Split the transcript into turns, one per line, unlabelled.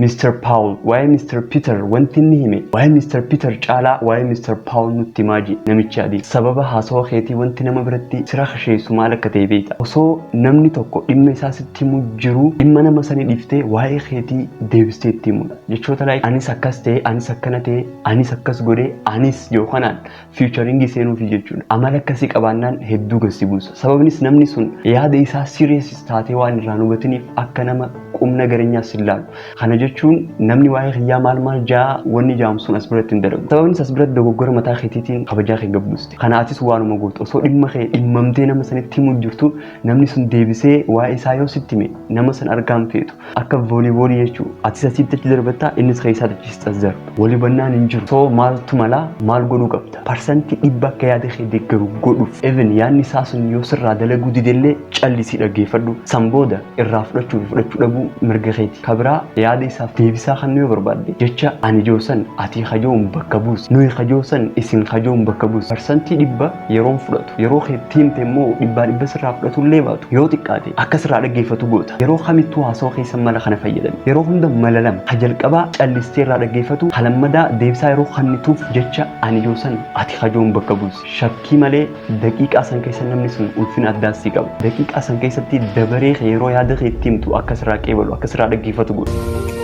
Mr. Paul waa'ee Mr. Peter wanti inni hime waa'ee Mr. Peter caalaa waa'ee Mr. Paul nutti maaji namichi adii sababa haasawaa keetii wanti nama biratti sira khasheessu maal akka ta'e beekta osoo namni tokko dhimma isaa sitti himu jiru dhimma nama sanii dhiiftee waa'ee keetii deebistee itti himudha jechoota like anis akkas ta'e anis akkana ta'e anis akkas godhe anis yookanaan futuringii seenuufi jechuudha amala akkasii qabaannaan hedduu gassi buusa sababnis namni sun yaada isaa serious taatee waan irraan hubatiniif akka nama qumna gareenyaa silaalu kana jechuun namni waa'ee xiyyaa maal jaa wanni jaamsuun as biratti hin dalagu sababni as biratti dogoggora mataa keetiitiin kabajaa kee gabbuuste kanaatis waanuma gootu osoo dhimma kee dhimmamtee nama sanitti himu jirtu namni sun deebisee waa'ee isaa yoo sitti hime nama san argaan feetu akka vooliiboolii jechuu ati asitti achi darbattaa innis keessaa achiis darba walii bannaan hin jiru soo maaltu malaa maal godhuu qabda parsantii dhibba akka yaada kee deeggaru godhuuf even yaadni isaa sun yoo sirraa dalaguu didellee callisii dhaggeeffadhu san booda irraa fudhachuu dhabuu mirga keeti kabraa yaada isaaf deebisaa kan nuyi barbaadde jecha ani joosan ati hajoon bakka buus nuyi hajoosan isin hajoon bakka buus parsantii dhibba yeroon fudhatu yeroo keettiimte immoo dhibba sirraa fudhatu illee baatu yoo xiqqaate akka sirraa dhaggeeffatu goota yeroo kamittuu haasawaa keessa mala kana fayyadame yeroo hunda mala lama hajalqabaa callistee irraa dhaggeeffatu halammadaa deebisaa yeroo kannituuf jecha ani joosan ati hajoon bakka buus shakkii malee daqiiqaa san keessa namni sun ulfina addaas si qaba daqiiqaa san keessatti dabaree yeroo yaada keettiimtu akka sirraa qeebalu akka sirraa dhaggeeffatu goota